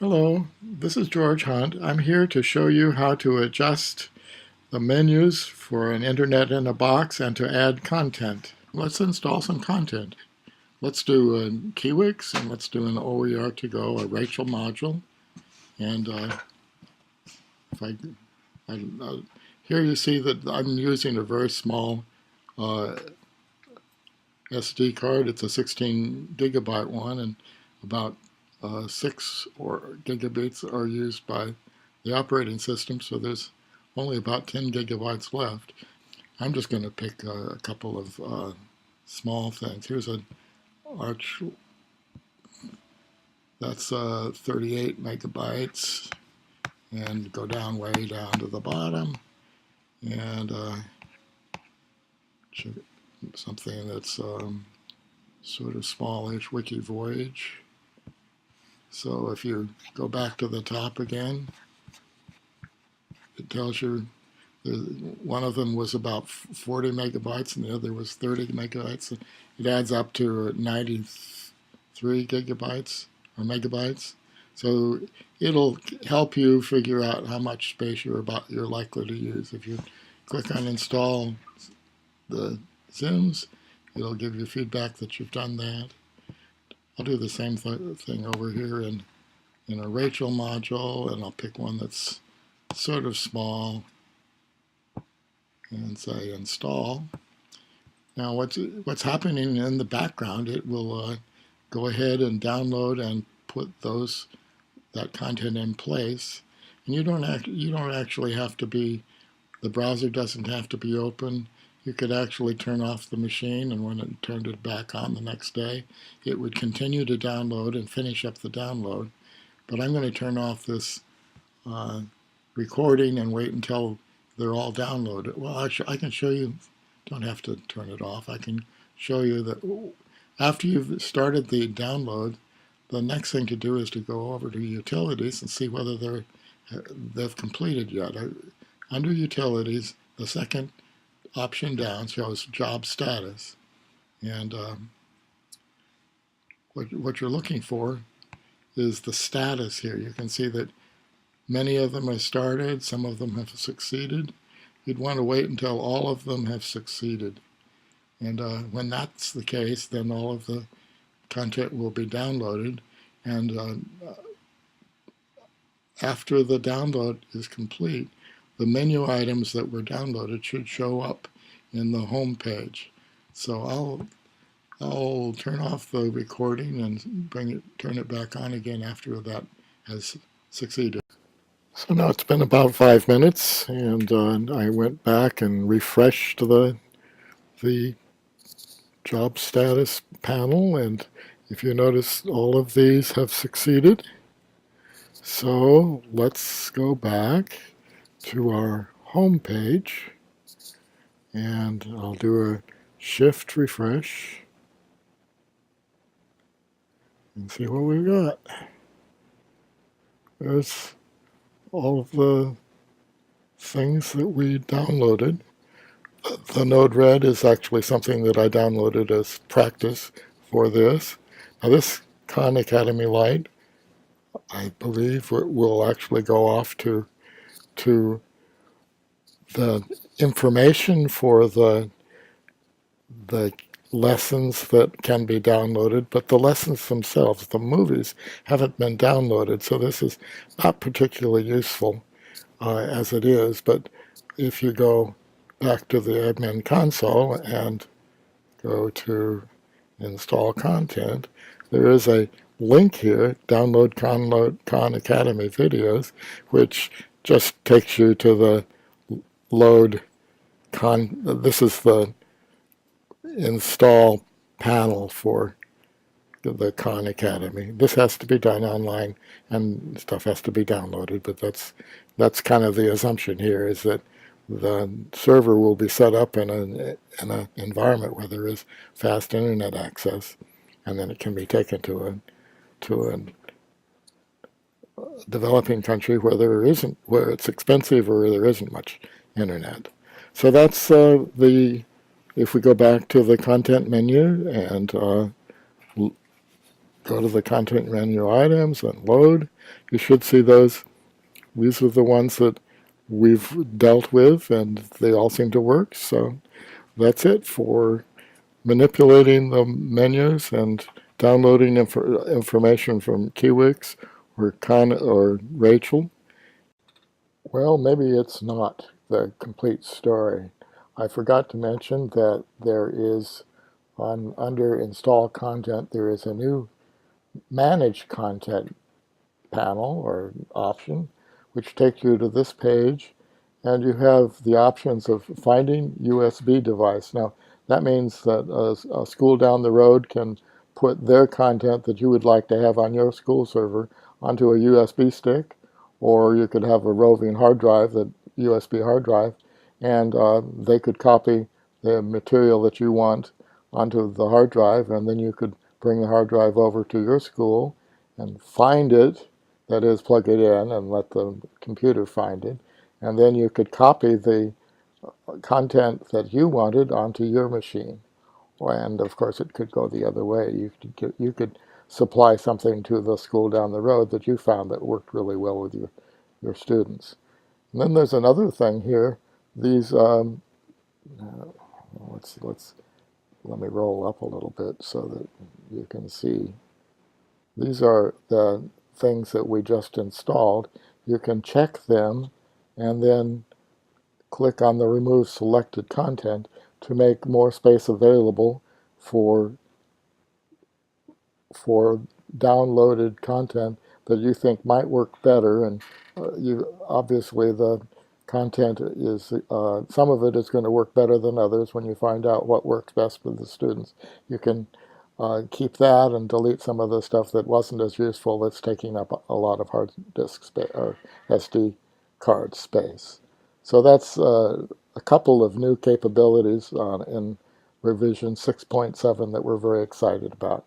Hello, this is George Hunt. I'm here to show you how to adjust the menus for an Internet in a Box and to add content. Let's install some content. Let's do Kiwix and let's do an OER2Go, a Rachel module. And if I here you see that I'm using a very small uh, SD card. It's a 16 gigabyte one, and about 6 gigabits are used by the operating system, so there's only about 10 gigabytes left. I'm just going to pick a couple of small things. Here's an Arch, that's 38 megabytes, and go down way down to the bottom, and something that's sort of smallish, Wiki Voyage. So if you go back to the top again, it tells you one of them was about 40 megabytes and the other was 30 megabytes. It adds up to 93 gigabytes or megabytes. So it'll help you figure out how much space you're likely to use. If you click on install the Zooms, it'll give you feedback that you've done that. I'll do the same thing over here in a Rachel module, and I'll pick one that's sort of small and say install. Now what's happening in the background, it will go ahead and download and put that content in place. And you don't actually have to be, the browser doesn't have to be open. You could actually turn off the machine, and when it turned it back on the next day, it would continue to download and finish up the download. But I'm going to turn off this recording and wait until they're all downloaded. Well, actually, I can show you, don't have to turn it off. I can show you that after you've started the download, the next thing to do is to go over to Utilities and see whether they've completed yet. Under Utilities, the second option down shows Job Status. And what you're looking for is the status here. You can see that many of them have started, some of them have succeeded. You'd want to wait until all of them have succeeded. And when that's the case, then all of the content will be downloaded. And after the download is complete, the menu items that were downloaded should show up in the home page. So I'll turn off the recording and turn it back on again after that has succeeded. So now it's been about 5 minutes, and I went back and refreshed the job status panel, and if you notice, all of these have succeeded. So let's go back to our home page, and I'll do a shift refresh and see what we've got. There's all of the things that we downloaded. The Node-RED is actually something that I downloaded as practice for this. Now this Khan Academy Lite, I believe, will actually go off to the information for the lessons that can be downloaded, but the lessons themselves, the movies, haven't been downloaded, so this is not particularly useful as it is. But if you go back to the admin console and go to install content, there is a link here, download Khan Academy videos, which just takes you to the load this is the install panel for the Khan Academy. This has to be done online, and stuff has to be downloaded, but that's kind of the assumption here, is that the server will be set up in an environment where there is fast internet access, and then it can be taken to a developing country where it's expensive or there isn't much internet. So that's if we go back to the content menu and go to the content menu items and load. You should see those. These are the ones that we've dealt with, and they all seem to work. So that's it for manipulating the menus and downloading information from Kiwix or Rachel. Well, maybe it's not the complete story. I forgot to mention that there is under install content, there is a new manage content panel or option, which takes you to this page, and you have the options of finding USB device. Now, that means that a school down the road can put their content that you would like to have on your school server onto a USB stick, or you could have a roving hard drive, that USB hard drive, and they could copy the material that you want onto the hard drive, and then you could bring the hard drive over to your school and find it, that is, plug it in and let the computer find it, and then you could copy the content that you wanted onto your machine. And of course, it could go the other way. You could supply something to the school down the road that you found that worked really well with your students. And then there's another thing here. These let me roll up a little bit so that you can see. These are the things that we just installed. You can check them and then click on the Remove Selected Content to make more space available for downloaded content that you think might work better. And obviously the content is some of it is going to work better than others. When you find out what works best for the students, you can keep that and delete some of the stuff that wasn't as useful, that's taking up a lot of hard disk space or SD card space. So that's a couple of new capabilities in revision 6.7 that we're very excited about.